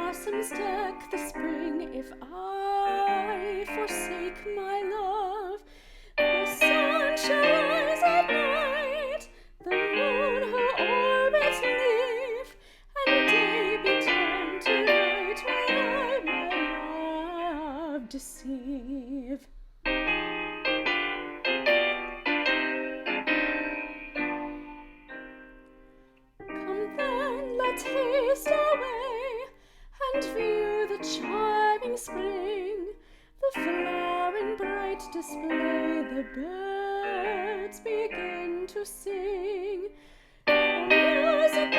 blossoms deck the spring. If I forsake my love, the sun shall rise at night, the moon her orbit leave, and the day be turned to night when I my love deceive. Come then, let's haste away, and view the charming spring, the flowering bright display, the birds begin to sing. Oh, music